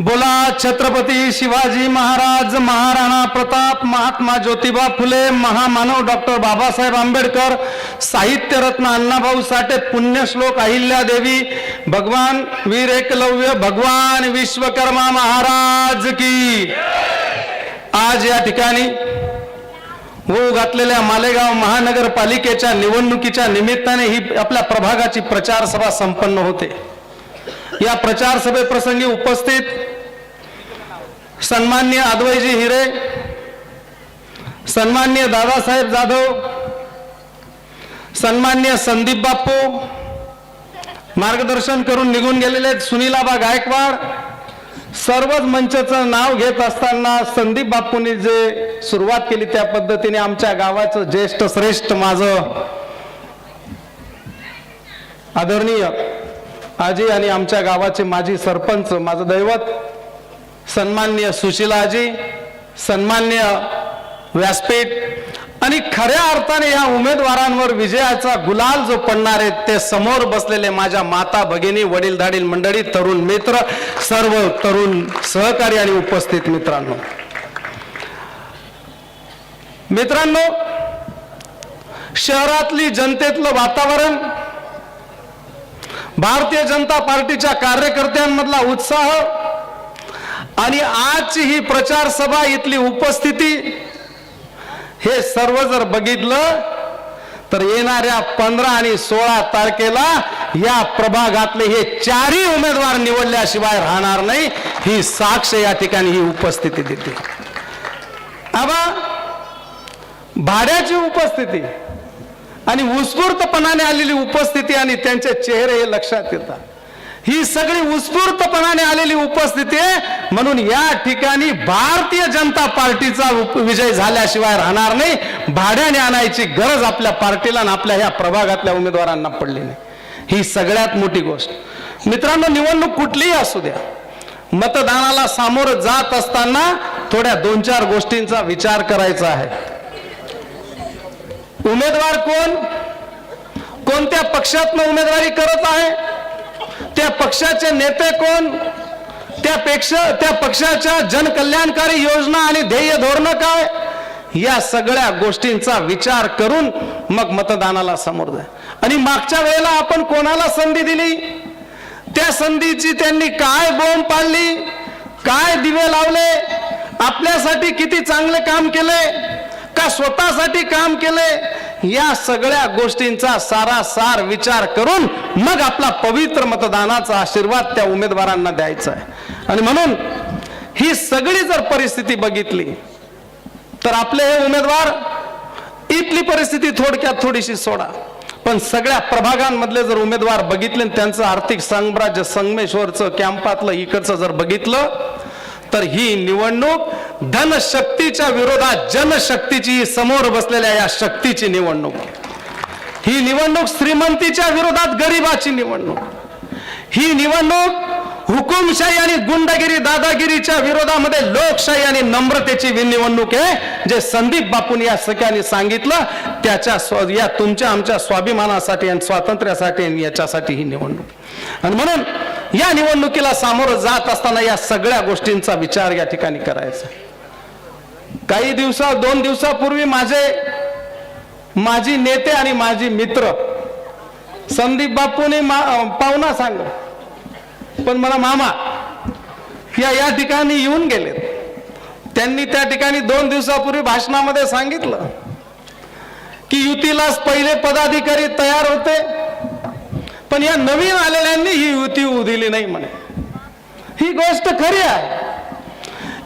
बोला छत्रपती शिवाजी महाराज, महाराणा प्रताप, महात्मा ज्योतिबा फुले, महामानव डॉक्टर बाबासाहेब आंबेडकर, साहित्यरत्न अण्णाभाऊ साठे, पुण्यश्लोक अहिल्यादेवी, भगवान वीर एकलव्य, भगवान विश्वकर्मा महाराज की। आज या ठिकाणी होऊ घातलेल्या मालेगाव महानगरपालिकेच्या निवडणुकीच्या निमित्ताने ही आपल्या प्रभागाची प्रचार सभा संपन्न होते। या प्रचार सभेप्रसंगी उपस्थित सन्माननीय अद्वैजी हिरे, सन्माननीय दादासाहेब जाधव, सन्माननीय संदीप बापू, मार्गदर्शन करून निघून गेलेले सुनीलाबा गायकवाड, सर्वच मंचाचं नाव घेत असताना संदीप बापूंनी जे सुरुवात केली त्या पद्धतीने आमच्या गावाचं ज्येष्ठ श्रेष्ठ माझं आदरणीय आजी आणि आमच्या गावाचे माजी सरपंच, माझं दैवत सन्माननीय सुशीलाजी, सन्माननीय व्यासपीठ आणि खऱ्या अर्थाने या उमेदवारांवर विजयाचा गुलाल जो पडणार आहे ते समोर बसलेले माझ्या माता भगिनी, वडीलधारील मंडळी, तरुण मित्र, सर्व तरुण सहकारी आणि उपस्थित मित्रांनो, शहरातली जनतेतलं वातावरण, भारतीय जनता पार्टीच्या कार्यकर्त्यांमधला उत्साह आणि आजची ही प्रचार सभा, इथली उपस्थिती, हे सर्व जर बघितलं तर येणाऱ्या 15 आणि 16 तारखेला या प्रभागातले हे चारही उमेदवार निवडल्याशिवाय राहणार नाही, ही साक्ष या ठिकाणी ही उपस्थिती देते। आबा भाड्याची उपस्थिती आणि उत्स्फूर्तपणाने आलेली उपस्थिती आणि त्यांचे चेहरे हे लक्षात येतात। ही सगळी उत्स्फूर्तपणाने आलेली उपस्थिती आहे, म्हणून या ठिकाणी भारतीय जनता पार्टीचा विजय झाल्याशिवाय राहणार नाही। भाड्याने आणायची गरज आपल्या पार्टीला आणि आपल्या ह्या प्रभागातल्या उमेदवारांना पडली नाही, ही सगळ्यात मोठी गोष्ट। मित्रांनो, निवडणूक कुठलीही असू द्या, मतदानाला सामोरं जात असताना थोड्या 2-4 गोष्टींचा विचार करायचा आहे। उमेदवार कोण, कोणत्या पक्षातून उमेदवारी करत आहे, त्या पक्षाचे नेते कोण, त्या पक्षाच्या जनकल्याणकारी योजना आणि ध्येय धोरण काय, या सगळ्या गोष्टींचा विचार करून मग मतदानाला समोर जा। आणि मागच्या वेळेला आपण कोणाला संधी दिली, त्या संधीची त्यांनी काय बोंब पाडली, काय दिवे लावले, आपल्यासाठी किती चांगले काम केले का स्वतःसाठी काम केले, या सगळ्या गोष्टींचा सारासार विचार करून मग आपला पवित्र मतदानाचा आशीर्वाद त्या उमेदवारांना द्यायचा आहे। आणि म्हणून ही सगळी जर परिस्थिती बघितली तर आपले हे उमेदवार, इथली परिस्थिती थोडक्यात थोडीशी सोडा, पण सगळ्या प्रभागांमधले जर उमेदवार बघितले, त्यांचं आर्थिक साम्राज्य संगमेश्वरचं कॅम्पातलं इकडचं जर बघितलं तर ही निवडणूक धनशक्तीच्या विरोधात जनशक्तीची, समोर बसलेल्या या शक्तीची निवडणूक, ही निवडणूक श्रीमंतीच्या विरोधात गरिबाची निवडणूक, ही निवडणूक हुकुमशाही आणि गुंडगिरी दादागिरीच्या विरोधामध्ये लोकशाही आणि नम्रतेची निवडणूक आहे। जे संदीप बापूंनी या सगळ्यांनी सांगितलं त्याच्या या तुमच्या आमच्या स्वाभिमानासाठी आणि स्वातंत्र्यासाठी आणि याच्यासाठी ही निवडणूक। आणि म्हणून या निवडणुकीला सामोरं जात असताना या सगळ्या गोष्टींचा विचार या ठिकाणी करायचा। काही 2 दिवसापूर्वी माझी नेते आणि माझी मित्र संदीप बापूने पाहुणा सांग, पण मला मामा या ठिकाणी येऊन गेले। त्यांनी त्या ठिकाणी 2 दिवसापूर्वी भाषणामध्ये सांगितलं की युतीलाच पहिले पदाधिकारी तयार होते, पण या नवीन आलेल्यांनी ही युती होऊ दिली नाही म्हणे। ही गोष्ट खरी आहे,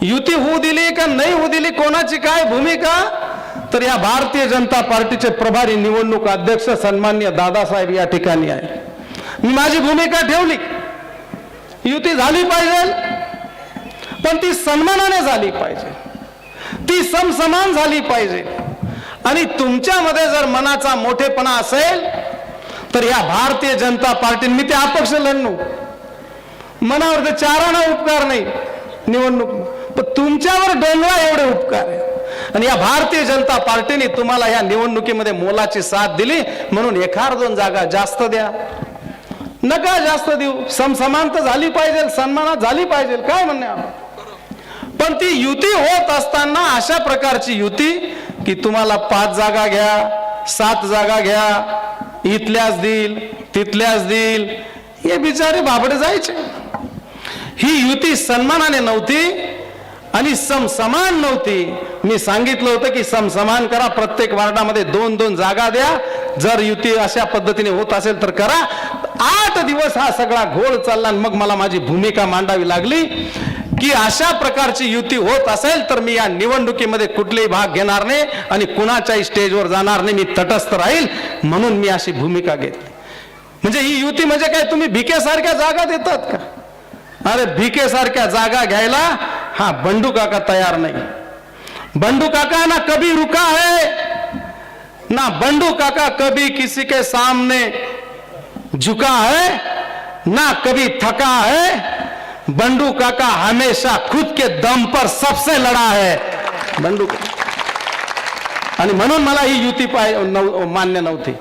युती होऊ दिली का नाही होऊ दिली, कोणाची काय भूमिका, तर या भारतीय जनता पार्टीचे प्रभारी निवडणूक अध्यक्ष सन्माननीय दादासाहेब या ठिकाणी आहे। मी माझी भूमिका ठेवली, युती झाली पाहिजे, पण ती सन्मानाने झाली पाहिजे, ती समसमान झाली पाहिजे। आणि तुमच्यामध्ये जर मनाचा मोठेपणा असेल तर या भारतीय जनता पार्टी, मी ते अपक्ष लढणू, मनावर ते चाराना उपकार नाही निवडणूक, पण तुमच्यावर डोंगरा एवढे उपकार आहे। आणि या भारतीय जनता पार्टीने तुम्हाला या निवडणुकीमध्ये मोलाची साथ दिली, म्हणून 1-2 जागा जास्त द्या, नका जास्त देऊ, समसमानता झाली पाहिजे, सन्मानात झाली पाहिजे, काय म्हणणे आपण. पण ती युती होत असताना अशा प्रकारची युती की तुम्हाला 5 जागा घ्या, 7 जागा घ्या, इथल्याच देईल तिथल्याच देईल, हे बिचारे बाबडे जायचे. ही युती सन्मानाने नव्हती आणि समसमान नव्हती. मी सांगितलं होतं की समसमान करा, प्रत्येक वार्डामध्ये 2-2 जागा द्या. जर युती अशा पद्धतीने होत असेल तर करा. 8 दिवस हा सगळा घोळ चालला आणि मग मला माझी भूमिका मांडावी लागली की अशा प्रकारची युती होत असेल तर मी या निवडणुकीमध्ये कुठलेही भाग घेणार नाही आणि कुणाच्याही स्टेजवर जाणार नाही, मी तटस्थ राहील. म्हणून मी अशी भूमिका घेतली. म्हणजे ही युती म्हणजे काय, तुम्ही भिकेसारख्या जागा देतात का? अरे भिकेसारख्या जागा घ्यायला हा बंडू काका तयार नाही. बंडू काका ना कभी रुका है, ना बंडू काका कभी किसी के सामने झुका है, ना कभी थका है. बंडू काका हमेशा खुद के दम पर सबसे लड़ा है. बंडू आणि म्हणून मला ही युती मान्य नव्हती.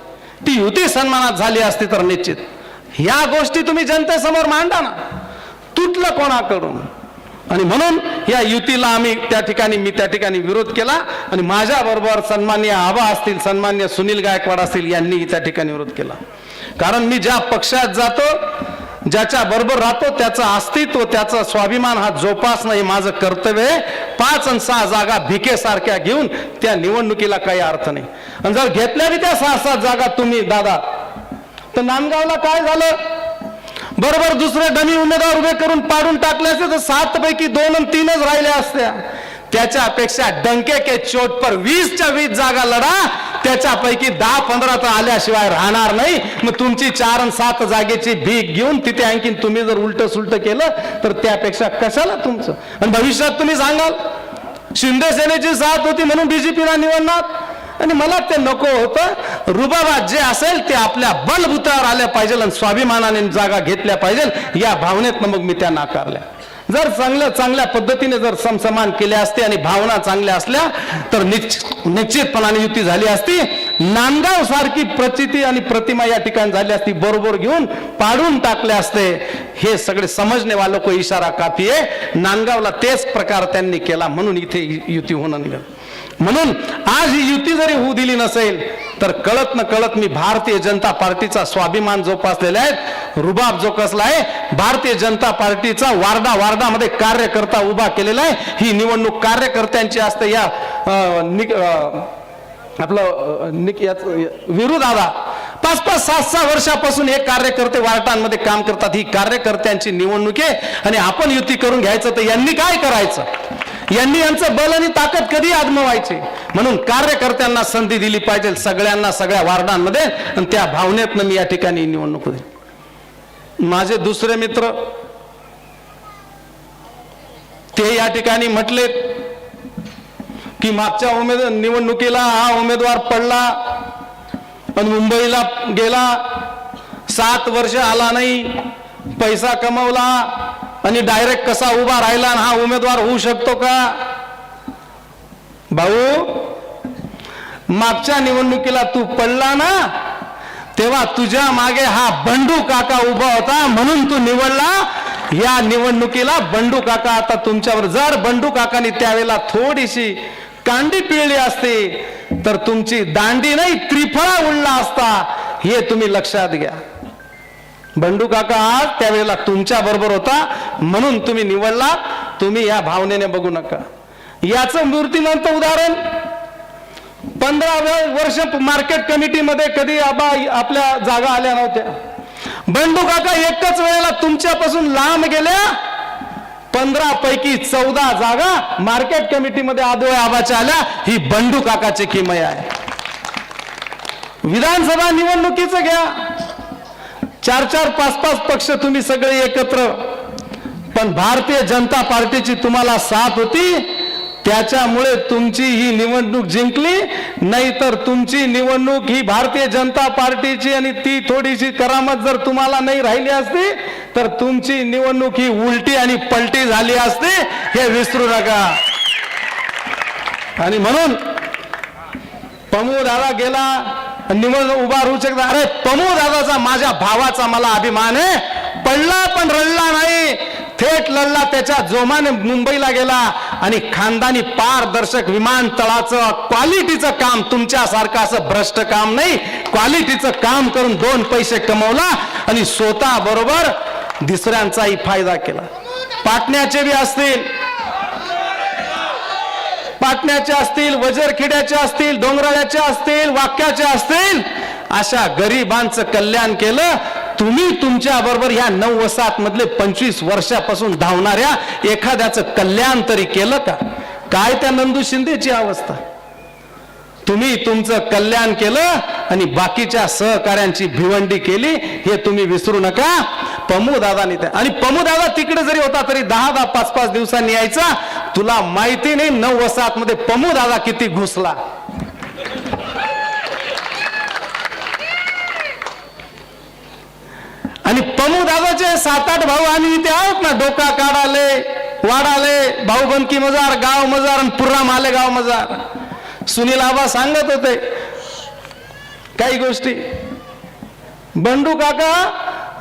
ती युती सन्मानात झाली असती तर निश्चित ह्या गोष्टी तुम्ही जनतेसमोर मांडा ना, तुटलं कोणाकडून. आणि म्हणून या युतीला मी त्या ठिकाणी विरोध केला आणि माझ्या बरोबर सन्मान्य आबा असतील, सन्मान्य सुनील गायकवाड असतील, यांनी त्या ठिकाणी विरोध केला. कारण मी ज्या पक्षात जातो, ज्याच्या बरोबर राहतो, त्याचं अस्तित्व, त्याचा स्वाभिमान हा जोपासणं हे माझं कर्तव्य आहे. 5 आणि 6 जागा भिकेसारख्या घेऊन त्या निवडणुकीला काही अर्थ नाही. आणि जर घेतल्या बी त्या 6-7 जागा तुम्ही दादा, तर नांदगावला काय झालं, बरोबर दुसरे डमी उमेदवार उभे करून पाडून टाकले असते तर 7 पैकी 2 आणि 3च राहिल्या असत्या. त्याच्यापेक्षा डंके के चोट पर 20च्या 20 जागा लढा, त्याच्यापैकी 10-15 तर आल्याशिवाय राहणार नाही. मग तुमची 4 आणि 7 जागेची भीक घेऊन तिथे आणखीन तुम्ही जर उलट सुलट केलं तर त्यापेक्षा कशाला तुमचं. आणि भविष्यात तुम्ही सांगाल शिंदे सेनेची साथ होती म्हणून बीजेपीला निवडणार, आणि मला ते नको होतं. रुबाबात जे असेल ते आपल्या बलबुतावर आल्या पाहिजे आणि स्वाभिमानाने जागा घेतल्या पाहिजे, या भावनेतनं मग मी त्या नाकारल्या. जर चांगल्या पद्धतीने जर समसमान केल्या असते आणि भावना चांगल्या असल्या तर निश्चितपणाने युती झाली असती. नांदगाव सारखी प्रचिती आणि प्रतिमा या ठिकाणी झाली असती, बरोबर घेऊन पाडून टाकले असते. हे सगळे समजणे वालों को इशारा काफी आहे. नांदगावला तेच प्रकार त्यांनी केला म्हणून इथे युती होणं निघालं. म्हणून आज ही युती जरी होऊ दिली नसेल तर कळत न कळत मी भारतीय जनता पार्टीचा स्वाभिमान जोपासलेला आहे, रुबाब जो कसला आहे, भारतीय जनता पार्टीचा वार्डामध्ये कार्यकर्ता उभा केलेला आहे. ही निवडणूक कार्यकर्त्यांची असते. या विरू दादा 5-5, 6-6 वर्षापासून हे कार्यकर्ते वार्डांमध्ये काम करतात. ही कार्यकर्त्यांची निवडणूक आहे आणि आपण युती करून घ्यायचं तर यांनी काय करायचं, यांनी यांचं बल आणि ताकद कधी आजमावायची. म्हणून कार्यकर्त्यांना संधी दिली पाहिजे सगळ्यांना, सगळ्या वार्डांमध्ये, आणि त्या भावनेतनं मी या ठिकाणी निवडणूक दिली. माझे दुसरे मित्र ते या ठिकाणी म्हटले की मागच्या निवडणुकीला हा उमेदवार पडला आणि मुंबईला गेला, 7 वर्ष आला नाही, पैसा कमवला आणि डायरेक्ट कसा उभा राहिला आणि हा उमेदवार होऊ शकतो का. भाऊ, मागच्या निवडणुकीला तू पडला ना, तेव्हा तुझ्या मागे हा बंडू काका उभा होता म्हणून तू निवडला. या निवडणुकीला बंडू काका आता तुमच्यावर, जर बंडू काकांनी त्यावेळेला थोडीशी कांडी पिळली असती तर तुमची दांडी नाही त्रिफळा उडला असता, हे तुम्ही लक्षात घ्या. बंडू काका आज त्यावेळेला तुमच्या बरोबर होता म्हणून तुम्ही निवडला. तुम्ही या भावनेने बघू नका. याचं मूर्तिमंत उदाहरण 15 वर्ष मार्केट कमिटीमध्ये कधी आपल्या जागा आल्या नव्हत्या. बंडू काका एकच वेळेला तुमच्यापासून लांब गेल्या. 15 पैकी 14 जागा मार्केट कमिटीमध्ये आदोळे आबाच्या आल्या. ही बंडू काकाची किमया आहे. विधानसभा निवडणुकीचं घ्या, 4-4, 5-5 पक्ष तुम्ही सगळे एकत्र, पण भारतीय जनता पार्टीची तुम्हाला साथ होती, त्याच्यामुळे तुमची ही निवडणूक जिंकली. नाहीतर तुमची निवडणूक ही भारतीय जनता पार्टीची आणि ती थोडीशी करामत जर तुम्हाला नाही राहिली असती तर तुमची निवडणूक ही उलटी आणि पलटी झाली असती, हे विसरू नका. आणि म्हणून पमू दादा गेला, निवडून उभा राहू शकता. अरे प्रमोद दादाचा माझ्या भावाचा मला अभिमान आहे. पडला पण रडला नाही, थेट लढला, त्याच्या जोमाने मुंबईला गेला आणि खानदानी पारदर्शक विमानतळाचं क्वालिटीचं काम, तुमच्यासारखं असं भ्रष्ट काम नाही, क्वालिटीचं काम करून 2 पैसे कमवला आणि स्वतः बरोबर दुसऱ्यांचाही फायदा केला. पाटण्याचे बी असतील, पाटण्याचे असतील, वजरखेड्याचे असतील, डोंगराळ्याचे असतील, वाक्याचे असतील, अशा गरिबांचं कल्याण केलं तुम्ही. तुमच्या बरोबर ह्या 9 वसाहत मधले 25 वर्षापासून धावणाऱ्या एखाद्याचं कल्याण तरी केलं का? काय त्या नंदू शिंदेची अवस्था. तुम्ही तुमचं कल्याण केलं आणि बाकीच्या सहकाऱ्यांची भिवंडी केली, हे तुम्ही विसरू नका. पमूदादानी आणि पमूदादा तिकडे जरी होता तरी 10-10, 5-5 दिवसांनी यायचा. तुला माहिती नाही 9 वसाहत मध्ये पमूदादा किती घुसला. आणि पमूदादाचे 7-8 भाऊ आम्ही इथे आहोत ना, डोका काढाले, वाडाले, भाऊबंदकी मजार, गाव मजार आणि पुर्रा मालेगाव मजार. सुनील आबा सांगत होते काही गोष्टी. बंडू काका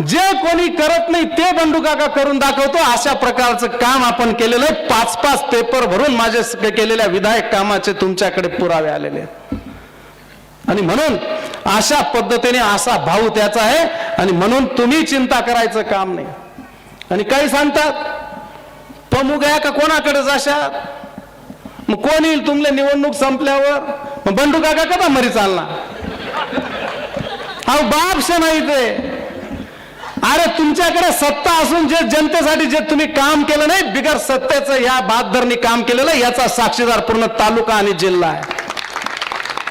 जे कोणी करत नाही ते बंडू काका करून दाखवतो, अशा प्रकारचं काम आपण केलेलं आहे. 5-5 पेपर भरून माझे केलेल्या विधायक कामाचे तुमच्याकडे पुरावे आलेले आहेत. आणि म्हणून अशा पद्धतीने असा भाऊ त्याचा आहे आणि म्हणून तुम्ही चिंता करायचं काम नाही. आणि काही सांगतात पमू गया का कोणाकडे जाशात, मग कोण येईल तुमले निवडणूक संपल्यावर, मग बंडू काका कदा मरी चालणार. अहो बापशे नाही ते. अरे तुमच्याकडे सत्ता असून जे जनतेसाठी जे तुम्ही काम केलं नाही, बिगर सत्तेचं या बहादरनी काम केलेलं, याचा साक्षीदार पूर्ण तालुका आणि जिल्हा आहे.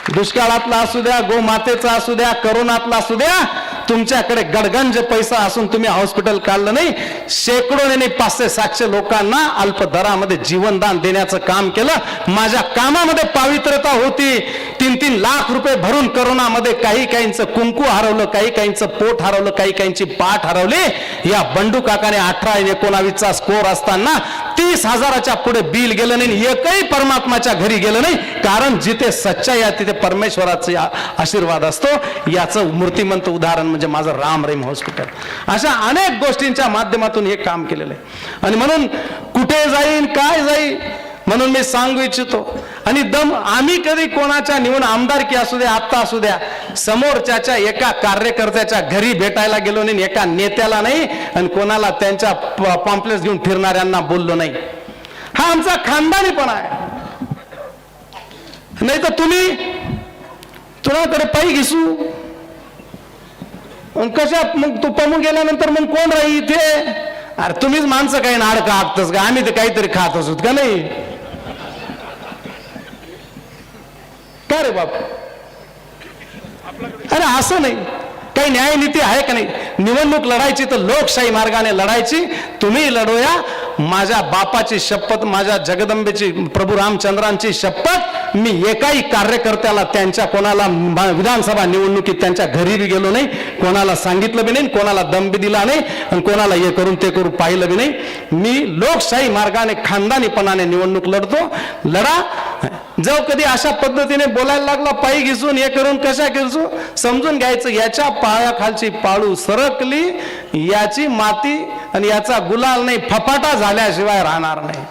दुष्काळातला असू द्या, गोमातेचा असू द्या, करोनातला असू द्या, तुमच्याकडे गडगंज पैसा असून तुम्ही हॉस्पिटल काढलं नाही. शेकडोने 500-700 लोकांना अल्प दरामध्ये जीवनदान देण्याचं काम केलं. माझ्या कामामध्ये पावित्र्यता होती. 3-3 लाख रुपये भरून करोनामध्ये काही काहींचं कुंकू हरवलं, काही काहींचं पोट हरवलं, काही काहींची पाठ हरवली. या बंडू काकाने 18-19चा स्कोर असताना 30,000च्या पुढे बिल गेलं नाही, एकही परमात्माच्या घरी गेलं नाही. कारण जिथे सच्चाई आहे तिथे परमेश्वराचा आशीर्वाद असतो. याचं मूर्तिमंत उदाहरण म्हणजे माझं राम रहीम हॉस्पिटल. अशा अनेक गोष्टींच्या माध्यमातून हे काम केलेलं आहे. आणि म्हणून कुठे जाईन काय जाईल म्हणून मी सांगू इच्छितो. आणि आम्ही कधी कोणाच्या निवडून आमदारकी असू द्या, आत्ता असू द्या, समोरच्या एका कार्यकर्त्याच्या घरी भेटायला गेलो नाही, एका नेत्याला नाही, आणि कोणाला त्यांच्या पॉम्पलेट्स घेऊन फिरणाऱ्यांना बोललो नाही. हा आमचा खानदानीपणा आहे. नाही तर तुझ्याकडे पायी घिसू कशा, मग तू पमू गेल्यानंतर मग कोण राही इथे. अरे तुम्हीच माणसं काही नाडकं हाकतस का, आम्ही तर काहीतरी खात असू का नाही. का रे बाप, अरे असं नाही. काही न्यायनीती आहे का नाही. निवडणूक लढायची तर लोकशाही मार्गाने लढायची. तुम्ही लढवूया. माझ्या बापाची शपथ, माझ्या जगदंबेची, प्रभू रामचंद्रांची शपथ, मी एकाही कार्यकर्त्याला त्यांच्या कोणाला विधानसभा निवडणुकीत त्यांच्या घरी बी गेलो नाही, कोणाला सांगितलं बी नाही, कोणाला दम बी दिला नाही, आणि कोणाला हे करून ते करून पाहिलं बी नाही. मी लोकशाही मार्गाने खानदानीपणाने निवडणूक लढतो. लढा. जो कधी अशा पद्धतीने बोलायला लागला, पायी घिसून हे करून कशा घिसू, समजून घ्यायचं याच्या पायाखालची पाळू सरकली, याची माती आणि याचा गुलाल नाही, फपाटा झाल्याशिवाय राहणार नाही.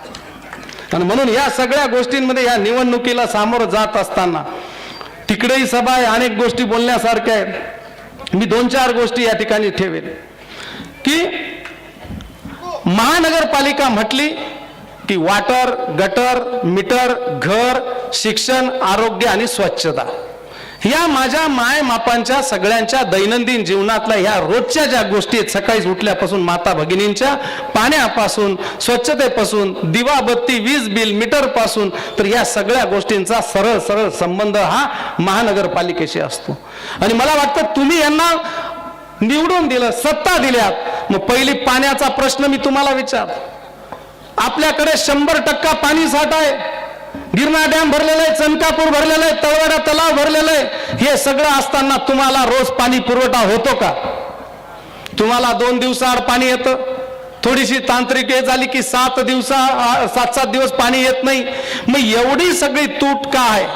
आणि म्हणून या सगळ्या गोष्टींमध्ये या निवडणुकीला सामोरं जात असताना तिकडेही सभा आहे, अनेक गोष्टी बोलण्यासारख्या आहेत. मी 2-4 गोष्टी या ठिकाणी ठेवेल. की महानगरपालिका म्हटली की वॉटर, गटर, मीटर, घर, शिक्षण, आरोग्य आणि स्वच्छता, या माझ्या मायमापांच्या सगळ्यांच्या दैनंदिन जीवनातल्या ह्या रोजच्या ज्या गोष्टी आहेत, सकाळी उठल्यापासून माता भगिनींच्या, पाण्यापासून, स्वच्छतेपासून, दिवाबत्ती, वीज बिल, मीटर पासून, तर या सगळ्या गोष्टींचा सरळ सरळ संबंध हा महानगरपालिकेशी असतो. आणि मला वाटतं तुम्ही यांना निवडून दिलं, सत्ता दिल्यात, मग पहिली पाण्याचा प्रश्न मी तुम्हाला विचारतो. आपल्याकडे 100% पाणी साठा आहे. गिरणा डॅम भरलेला आहे, चनकापूर भरलेला आहे, तळवडा तलाव भरलेला आहे. हे सगळं असताना तुम्हाला रोज पाणी पुरवठा होतो का? तुम्हाला 2 दिवसाआड पाणी येतं. थोडीशी तांत्रिक हे झाली की 7 दिवस पाणी येत नाही. मग एवढी सगळी तूट का आहे?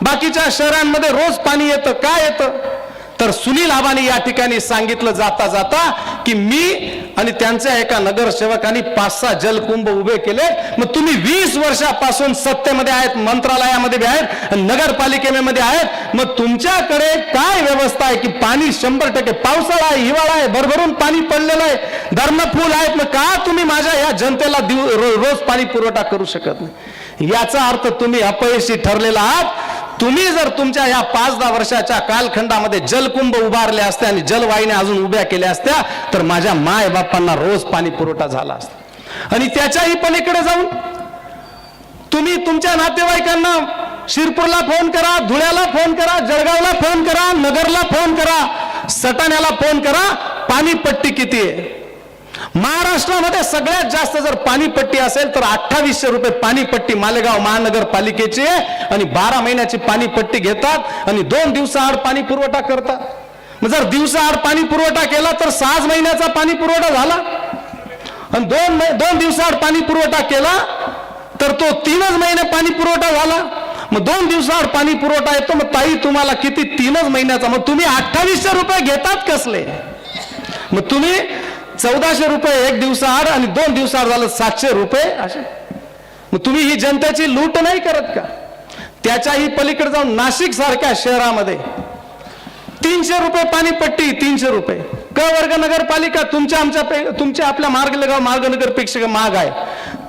बाकीच्या शहरांमध्ये रोज पाणी येतं. काय येतं? तर सुनील आबांनी या ठिकाणी सांगितलं जाता जाता की मी आणि त्यांच्या एका नगरसेवकांनी 5-6 जलकुंभ उभे केले. मग तुम्ही 20 वर्षापासून सत्तेमध्ये आहेत, मंत्रालयामध्ये बी आहेत, नगरपालिकेमध्ये आहेत, मग तुमच्याकडे काय व्यवस्था आहे की पाणी 100% पावसाळा आहे, हिवाळा आहे, भरभरून पाणी पडलेलं आहे, धरणं फुल आहेत, मग का तुम्ही माझ्या या जनतेला रोज पाणी पुरवठा करू शकत नाही? याचा अर्थ तुम्ही अपयशी ठरलेला आहात. तुम्ही जर तुमच्या या 5-10 वर्षाच्या कालखंडामध्ये जलकुंभ उभारले असते आणि जलवाहिन्या अजून उभ्या केल्या असत्या तर माझ्या माय बापांना रोज पाणी पुरवठा झाला असता. आणि त्याच्याही पलीकडे जाऊन तुम्ही तुमच्या नातेवाईकांना शिरपूरला फोन करा, धुळ्याला फोन करा, जळगावला फोन करा, नगरला फोन करा, सटाण्याला फोन करा, पाणीपट्टी किती आहे? महाराष्ट्रामध्ये सगळ्यात जास्त जर पाणीपट्टी असेल तर 2800 रुपये पाणीपट्टी मालेगाव महानगरपालिकेची आहे. आणि 12 महिन्याची पाणीपट्टी घेतात आणि 2 दिवसाआड पाणी पुरवठा करतात. मग जर दिवसाआड पाणी पुरवठा केला तर 6 महिन्याचा पाणी पुरवठा झाला. आणि 2 दिवसाआड पाणी पुरवठा केला तर तो 3 महिने पाणी पुरवठा झाला. मग 2 दिवसाआड पाणी पुरवठा येतो. मग ताई तुम्हाला किती? 3 महिन्याचा. मग तुम्ही 2800 रुपये घेतात कसले? मग तुम्ही 1400 रुपये 1 दिवसाआड आणि 2 दिवसाआड झालं 700 रुपये असे. मग तुम्ही ही जनतेची लूट नाही करत का? त्याच्याही पलीकडे जाऊन नाशिक सारख्या शहरामध्ये 300 रुपये पाणीपट्टी, 300 रुपये. क वर्ग नगरपालिका तुमच्या आपल्या मार्गनगरपेक्षा महाग आहे.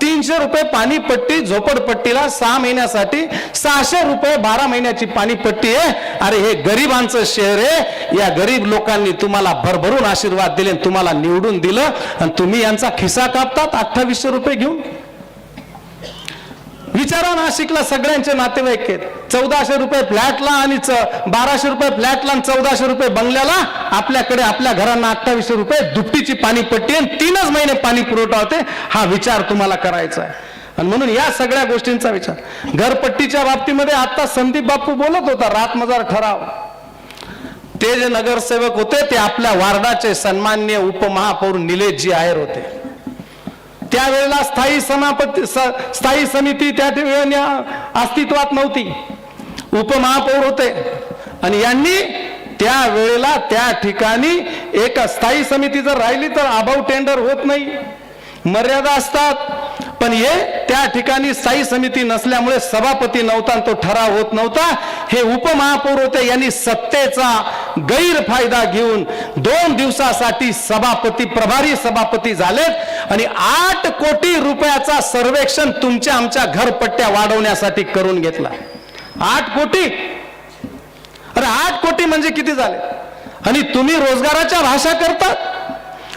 300 रुपये पाणीपट्टी झोपडपट्टीला 6 महिन्यासाठी, 600 रुपये 12 महिन्याची पाणीपट्टी आहे. अरे हे गरिबांचं शहर आहे. या गरीब लोकांनी तुम्हाला भरभरून आशीर्वाद दिले, तुम्हाला निवडून दिलं आणि तुम्ही यांचा खिसा कापतात 2800 रुपये घेऊन. विचारा नाशिकला सगळ्यांचे नातेवाईक आहेत. 1400 रुपये फ्लॅटला आणि 1200 रुपये फ्लॅटला आणि 1400 रुपये बंगल्याला. आपल्याकडे आपल्या घरांना 2800 रुपये दुपटीची पाणीपट्टी आणि 3 महिने पाणी पुरवठा होते. हा विचार तुम्हाला करायचा आहे. आणि म्हणून या सगळ्या गोष्टींचा विचार. घरपट्टीच्या बाबतीमध्ये आता संदीप बापू बोलत होता, रातमजार ठराव. ते जे नगरसेवक होते ते आपल्या वार्डाचे सन्माननीय उपमहापौर निलेशजी आहेर होते. त्यावेळेला स्थायी समिती त्या ठिकाणी अस्तित्वात नव्हती. उपमहापौर होते आणि यांनी त्या वेळेला त्या ठिकाणी एक स्थायी समिती जर राहिली तर अभाव टेंडर होत नाही, मर्यादा असतात. पण हे त्या ठिकाणी स्थायी समिती नसल्यामुळे सभापती नव्हता, तो ठराव होत नव्हता. हे उपमहापौर होते, यांनी सत्तेचा गैरफायदा घेऊन 2 दिवसासाठी प्रभारी सभापती झालेत आणि 8 कोटी रुपयाचा सर्वेक्षण तुमच्या आमच्या घरपट्ट्या वाढवण्यासाठी करून घेतला. 8 कोटी. अरे 8 कोटी म्हणजे किती झाले? आणि तुम्ही रोजगाराच्या भाषा करतात.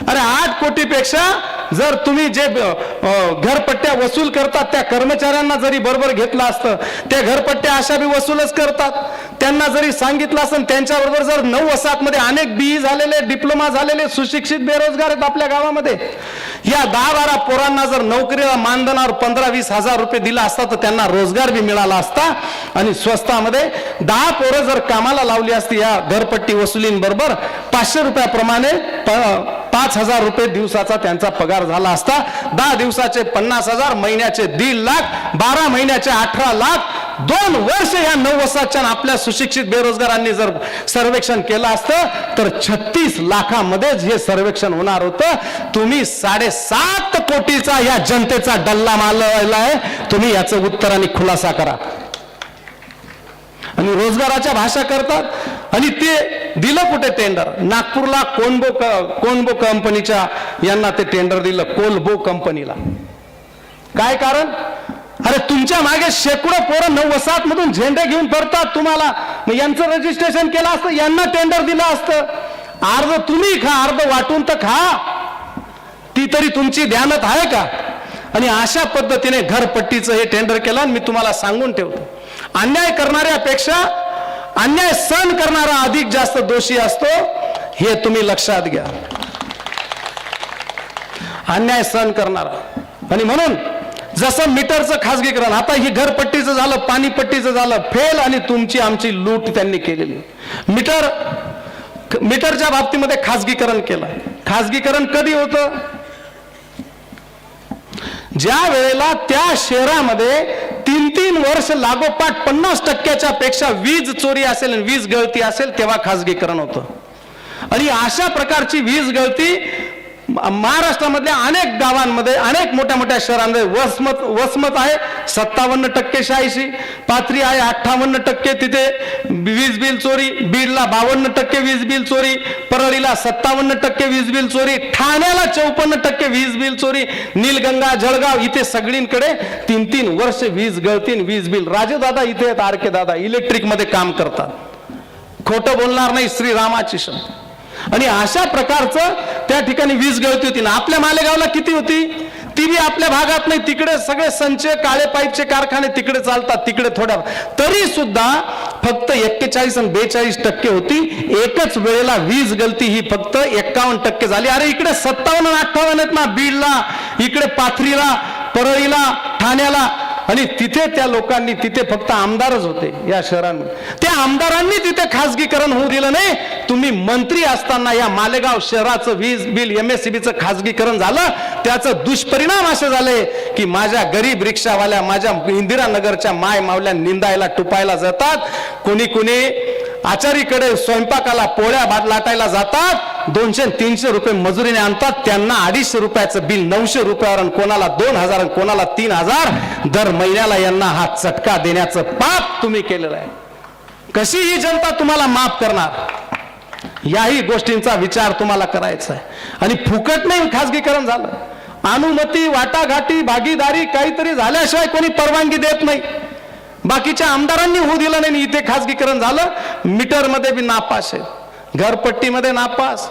अरे 8 कोटीपेक्षा जर तुम्ही जे घरपट्ट्या वसूल करतात त्या कर्मचाऱ्यांना जरी बरोबर घेतलं असतं, त्या घरपट्ट्या अशा बी वसूलच करतात. त्यांना जरी सांगितलं असं, त्यांच्याबरोबर जर 9 वसाहतमध्ये अनेक BE झालेले, डिप्लोमा झालेले सुशिक्षित बेरोजगार आहेत आपल्या गावामध्ये. या 10-12 पोरांना जर नोकरीला मानधनावर 15-20 हजार रुपये दिला असता तर त्यांना रोजगार बी मिळाला असता. आणि स्वस्तामध्ये 10 पोरं जर कामाला लावली असती या घरपट्टी वसुलींबरोबर 500 रुपयाप्रमाणे 5000 रुपये दिवसाचा त्यांचा पगार झाला असता. 10 दिवसाचे 50,000, महिन्याचे 1.5 लाख, 12 महिन्याचे 18 लाख. 2 वर्ष या 9 वर्षाच्या आपल्या सुशिक्षित बेरोजगारांनी जर सर्वेक्षण केलं असतं तर 36 लाखामध्येच हे सर्वेक्षण होणार होतं. तुम्ही 7.5 कोटीचा या जनतेचा डल्ला मारलेला आहे. तुम्ही याचं उत्तर आणि खुलासा करा. आणि रोजगाराच्या भाषा करतात आणि ते दिलं कुठे टेंडर? नागपूरला कोनबो कंपनीच्या यांना ते टेंडर दिलं, कोलबो कंपनीला. काय कारण? अरे तुमच्या मागे शेकडो पोरं 9 वसाहत मधून झेंडे घेऊन फिरतात. तुम्हाला मग यांचं रजिस्ट्रेशन केलं असतं, यांना टेंडर दिलं असतं. अर्ध तुम्ही खा, अर्ध वाटून तर खा. ती तरी तुमची ध्यानात आहे का? आणि अशा पद्धतीने घरपट्टीचं हे टेंडर केलं. मी तुम्हाला सांगून ठेवतो, अन्याय करणाऱ्यापेक्षा अन्याय सहन करणारा अधिक जास्त दोषी असतो, हे तुम्ही लक्षात घ्या. अन्याय सहन करणारा. आणि म्हणून जसं मीटरचं खासगीकरण, आता ही घरपट्टीचं झालं, पाणीपट्टीचं झालं फेल आणि तुमची आमची लूट त्यांनी केलेली. मीटरच्या बाबतीमध्ये खासगीकरण केलं. खासगीकरण कधी होतं? ज्या वेळेला त्या शहरामध्ये तीन वर्ष लागोपाठ 50% पेक्षा वीज चोरी असेल आणि वीज गळती असेल तेव्हा खासगीकरण होतं. आणि अशा प्रकारची वीज गळती महाराष्ट्रामधल्या अनेक गावांमध्ये, अनेक मोठ्या मोठ्या शहरांमध्ये वसमत आहे 57% शहाऐंशी, पाथरी आहे 58% तिथे वीज बिल चोरी, बीडला 52% वीज बिल चोरी, परळीला 57% वीज बिल चोरी, ठाण्याला 54% वीज बिल चोरी, नीलगंगा, जळगाव इथे सगळींकडे 3 वर्ष वीज गळती, वीज बिल. राजेदादा इथे आहेत, आरके दादा इलेक्ट्रिक मध्ये काम करतात, खोटं बोलणार नाही, श्रीरामाची शब्द. आणि अशा प्रकारचं त्या ठिकाणी वीज गळती होती ना. आपल्या मालेगावला किती होती? ती बी आपल्या भागात नाही, तिकडे सगळे संचय काळे पाईपचे कारखाने तिकडे चालतात, तिकडे थोड्या, तरी सुद्धा फक्त 41 आणि 42% होती. एकच वेळेला वीज गळती ही फक्त 51% झाली. अरे इकडे 57 आणि 58 आहेत ना, बीडला, इकडे पाथरीला, परळीला, ठाण्याला. आणि तिथे त्या लोकांनी, तिथे फक्त आमदारच होते या शहरांमध्ये, त्या आमदारांनी तिथे खासगीकरण होऊ दिलं नाही. तुम्ही मंत्री असताना या मालेगाव शहराचं वीज बिल MSEBचं खासगीकरण झालं. त्याचं दुष्परिणाम असे झाले की माझ्या गरीब रिक्षावाल्या, माझ्या इंदिरानगरच्या माय मावल्या निंदायला टुपायला जातात, कोणी कोणी आचारीकडे स्वयंपाकाला पोळ्या लाटायला जातात, 200-300 रुपये मजुरीने आणतात, त्यांना 250 रुपयाचं बिल 900 रुपयावर, कोणाला 2000 आणि कोणाला 3000 दर महिन्याला. यांना हा चटका देण्याचं पाप तुम्ही केलेलं आहे. कशी ही जनता तुम्हाला माफ करणार? याही गोष्टींचा विचार तुम्हाला करायचा आहे. आणि फुकट नाही खासगीकरण झालं, अनुमती, वाटाघाटी, भागीदारी काहीतरी झाल्याशिवाय कोणी परवानगी देत नाही. बाकीच्या आमदारांनी होऊ दिलं नाही, इथे खासगीकरण झालं. मीटरमध्ये बी नापास आहे, घरपट्टीमध्ये नापास,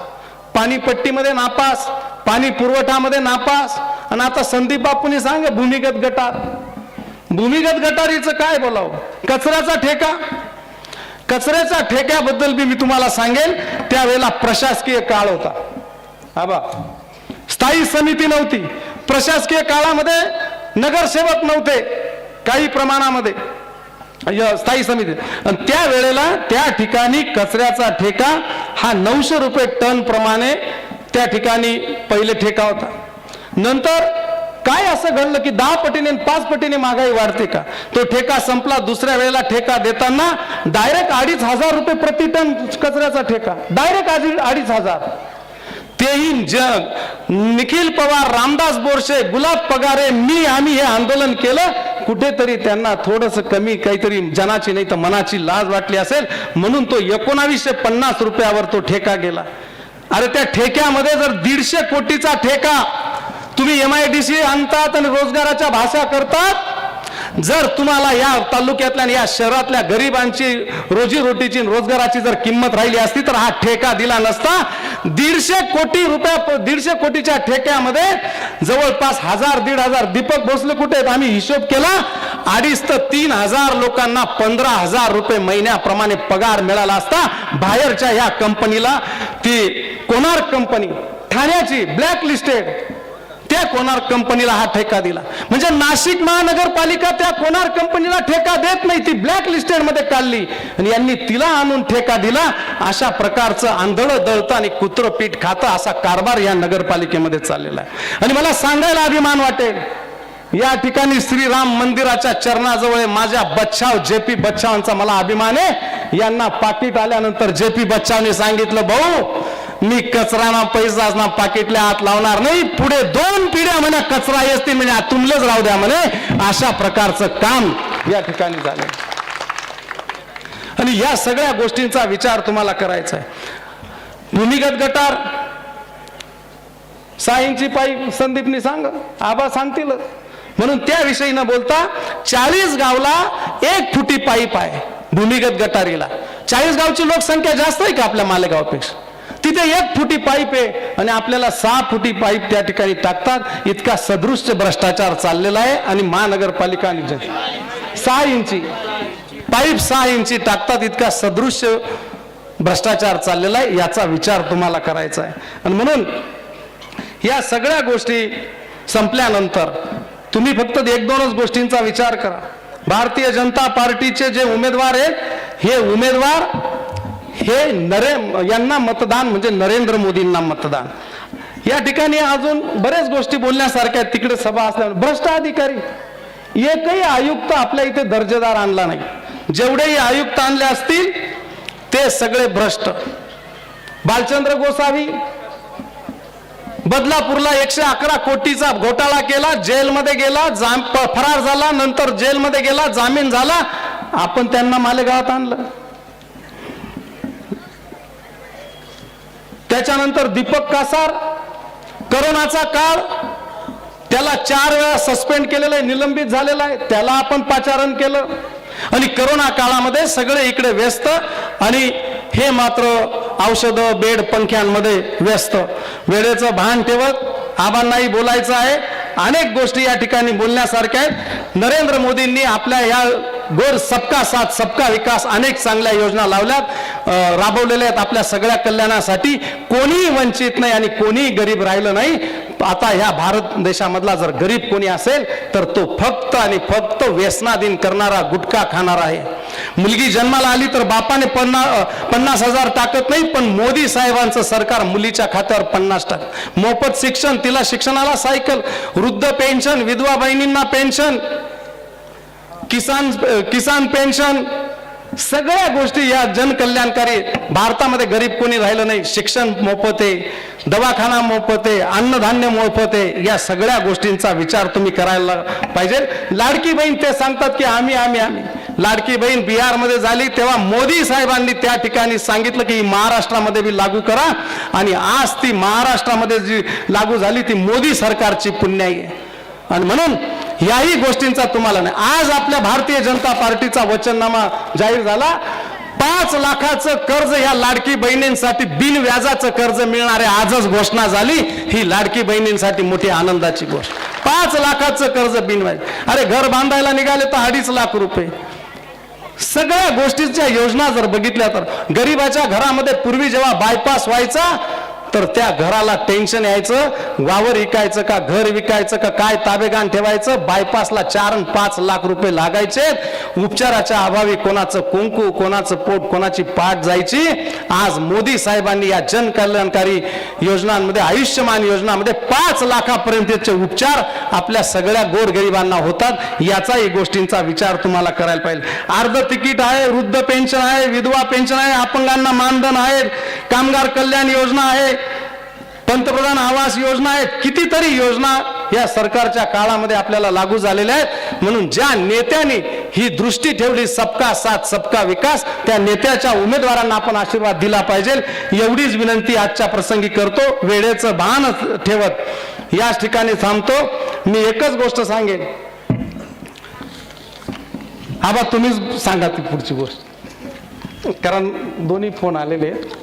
पाणीपट्टीमध्ये नापास, पाणी पुरवठामध्ये नापास. आणि आता संदीप बापूंनी सांग भूमिगत गटार. भूमिगत गटारीचं काय बोलावं? कचऱ्याचा ठेका, कचऱ्याच्या ठेक्याबद्दल बी मी तुम्हाला सांगेन. त्यावेळेला प्रशासकीय काळ होता, आबा स्थायी समिती नव्हती, प्रशासकीय काळामध्ये नगरसेवक नव्हते, काही प्रमाणामध्ये स्थायी समिती. आणि त्या वेळेला त्या ठिकाणी कचऱ्याचा ठेका हा 900 रुपये टन प्रमाणे त्या ठिकाणी पहिले ठेका होता. नंतर काय असं घडलं की 10 पटीने 5 पटीने महागाई वाढते का? तो ठेका संपला. दुसऱ्या वेळेला ठेका देताना डायरेक्ट 2500 रुपये प्रति टन कचऱ्याचा ठेका, डायरेक्ट 2500. तेही जग निखिल पवार, रामदास बोरसे, गुलाब पगारे, आम्ही हे आंदोलन केलं. कुठेतरी त्यांना थोडस कमी काहीतरी जनाची नाही तर मनाची लाज वाटली असेल, म्हणून तो 1950 रुपयावर तो ठेका गेला. अरे त्या ठेक्यामध्ये जर 150 कोटीचा ठेका तुम्ही MIDC आणतात आणि रोजगाराच्या भाषा करतात, जर तुम्हाला या तालुक्यातल्या या शहरातल्या गरिबांची रोजीरोटीची रोजगाराची जर किंमत राहिली असती तर हा ठेका दिला नसता. 150 कोटी रुपया, 150 कोटीच्या ठेक्यामध्ये जवळपास 1000-1500 दीपक भोसले कुठे आहेत? आम्ही हिशोब केला, 2,500 ते 3,000 लोकांना 15,000 रुपये महिन्याप्रमाणे पगार मिळाला असता. बाहेरच्या या कंपनीला, ती कोणार्क कंपनी ठाण्याची ब्लॅक लिस्टेड, त्या कोणार्क कंपनीला हा ठेका दिला. म्हणजे नाशिक महानगरपालिका त्या कोणार्क कंपनीला ठेका देत नाही, ती ब्लॅक लिस्टेड मध्ये काढली आणि यांनी तिला आणून ठेका दिला. अशा प्रकारचं आंधळं दळतं आणि कुत्रं पीठ खातं असा कारभार या नगरपालिकेमध्ये चाललेला आहे. आणि मला सांगायला अभिमान वाटेल, या ठिकाणी श्रीराम मंदिराच्या चरणाजवळ माझ्या बच्छाव JP बच्छावांचा मला अभिमान आहे. यांना पाकिट आल्यानंतर JP बच्छावने सांगितलं, भाऊ मी कचरा ना पैसा ना पाकिटल्या हात लावणार नाही, पुढे 2 पिढ्या म्हणे कचरा येते म्हणे, तुमलेच राहू द्या म्हणे. अशा प्रकारचं काम या ठिकाणी झालं. आणि या सगळ्या गोष्टींचा विचार तुम्हाला करायचा आहे. भूमिगत गटार 6 इंची पाईप संदीपनी सांग, आबा सांगतील, म्हणून त्याविषयी न बोलता 40 गावला 1 फुटी पाईप आहे भूमिगत गटारीला. 40 गावची लोकसंख्या जास्त आहे का आपल्या मालेगावपेक्षा? तिथे 1 फुटी पाईप आहे आणि आपल्याला 6 फुटी पाईप त्या ठिकाणी टाकतात. इतका सदृश्य भ्रष्टाचार चाललेला आहे. आणि महानगरपालिका 6 इंची पाईप 6 इंची टाकतात, इतका सदृश्य भ्रष्टाचार चाललेला आहे. याचा विचार तुम्हाला करायचा आहे. आणि म्हणून या सगळ्या गोष्टी संपल्यानंतर तुम्ही फक्त 1-2च गोष्टींचा विचार करा. भारतीय जनता पार्टीचे जे उमेदवार आहेत, हे उमेदवार हे यांना मतदान म्हणजे नरेंद्र मोदींना मतदान. या ठिकाणी अजून बरेच गोष्टी बोलण्यासारख्या आहेत. तिकडे सभा असल्यामुळे भ्रष्ट अधिकारी एकही आयुक्त आपल्या इथे दर्जेदार आणला नाही. जेवढेही आयुक्त आणले असतील ते सगळे भ्रष्ट. बालचंद्र गोसावी बदलापूरला 111 कोटीचा घोटाळा केला, जेलमध्ये गेला, फरार झाला, नंतर जेलमध्ये गेला, जामीन झाला, आपण त्यांना मालेगावात आणलं. त्याच्यानंतर दीपक कासार, करोनाचा काळ, त्याला 4 वेळा सस्पेंड केलेलं आहे, निलंबित झालेला आहे, त्याला आपण पाचारण केलं. आणि करोना काळामध्ये सगळे इकडे व्यस्त आणि हे मात्र औषधं, बेड, पंख्यांमध्ये व्यस्त. वेळेचं भान ठेवत आबांनाही बोलायचं आहे. अनेक गोष्टी या ठिकाणी बोलण्यासारख्या आहेत. नरेंद्र मोदींनी आपल्या या गोर सबका साथ सबका विकास अनेक चांगल्या योजना लावल्यात, राबवलेल्या आहेत आपल्या सगळ्या कल्याणासाठी. कोणीही वंचित नाही आणि कोणीही गरीब राहिलं नाही. आता ह्या भारत देशामधला जर गरीब कोणी असेल तर तो फक्त आणि फक्त व्यसनाधीन करणारा, गुटखा खाणारा आहे. मुलगी जन्माला आली तर बापाने 50,000 टाकत नाही, पण मोदी साहेबांचं सरकार मुलीच्या खात्यावर 50 टाकत. मोफत शिक्षण, तिला शिक्षणाला सायकल, वृद्ध पेन्शन, विधवा बहिणींना पेन्शन, किसान पेन्शन, सगळ्या गोष्टी या जनकल्याणकारी. भारतामध्ये गरीब कोणी राहिलं नाही. शिक्षण मोफत आहे, दवाखाना मोफत आहे, अन्नधान्य मोफत आहे. या सगळ्या गोष्टींचा विचार तुम्ही करायला पाहिजे. लाडकी बहीण ते सांगतात की आम्ही आम्ही आम्ही. लाडकी बहीण बिहारमध्ये झाली तेव्हा मोदी साहेबांनी त्या ठिकाणी सांगितलं की महाराष्ट्रामध्ये बी लागू करा, आणि आज ती महाराष्ट्रामध्ये जी लागू झाली ती मोदी सरकारची पुण्याई आहे. आणि म्हणून याही गोष्टींचा तुम्हाला नाही. आज आपल्या भारतीय जनता पार्टीचा वचननामा जाहीर झाला. 5 लाखाचं कर्ज ह्या लाडकी बहिणींसाठी बिनव्याजाचं कर्ज मिळणारे आजच घोषणा झाली. ही लाडकी बहिणींसाठी मोठी आनंदाची गोष्ट. 5 लाखाचं कर्ज बिनव्याज. अरे घर बांधायला निघाले तर 2.5 लाख रुपये. सगळ्या गोष्टीच्या योजना जर बघितल्या तर गरीबाच्या घरामध्ये पूर्वी जेव्हा बायपास व्हायचा तर त्या घराला टेन्शन यायचं, वावर विकायचं का घर विकायचं का काय ताबेगान ठेवायचं. बायपासला 4 आणि 5 लाख रुपये लागायचे. उपचाराच्या अभावी कोणाचं कुंकू, कोणाचं पोट, कोणाची पाठ जायची. आज मोदी साहेबांनी या जनकल्याणकारी योजनांमध्ये, आयुष्यमान योजनामध्ये 5 लाखापर्यंतचे उपचार आपल्या सगळ्या गोरगरिबांना होतात. याचाही गोष्टींचा विचार तुम्हाला करायला पाहिजे. अर्ध तिकीट आहे, वृद्ध पेन्शन आहे, विधवा पेन्शन आहे, अपंगांना मानधन आहे, कामगार कल्याण योजना आहे, पंतप्रधान आवास योजना आहेत. कितीतरी योजना या सरकारच्या काळामध्ये आपल्याला लागू झालेल्या आहेत. म्हणून ज्या नेत्यांनी ही दृष्टी ठेवली सबका साथ सबका विकास, त्या नेत्याच्या उमेदवारांना आपण आशीर्वाद दिला पाहिजे. एवढीच विनंती आजच्या प्रसंगी करतो. वेळेचं भान ठेवत याच ठिकाणी थांबतो. मी एकच गोष्ट सांगेन. आबा तुम्हीच सांगा ती पुढची गोष्ट, कारण दोन्ही फोन आलेले आहेत.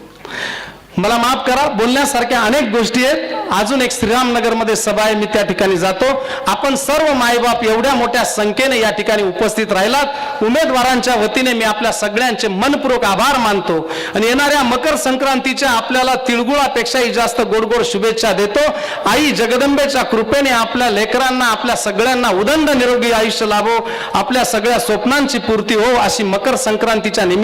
मला माफ करा, बोलण्यासारख्या अनेक गोष्टी आहेत. अजून एक श्रीरामनगरमध्ये सभा आहे, मी त्या ठिकाणी जातो. आपण सर्व मायबाप एवढ्या मोठ्या संख्येने या ठिकाणी उपस्थित राहिलात. उमेदवारांच्या वतीने मी आपल्या सगळ्यांचे मनपूर्वक आभार मानतो आणि येणाऱ्या मकर संक्रांतीच्या आपल्याला तिळगुळापेक्षाही जास्त गोडगोड शुभेच्छा देतो. आई जगदंबेच्या कृपेने आपल्या लेकरांना, आपल्या सगळ्यांना उदंड निरोगी आयुष्य लाभो, आपल्या सगळ्या स्वप्नांची पूर्ती हो, अशी मकर संक्रांतीच्या निमित्त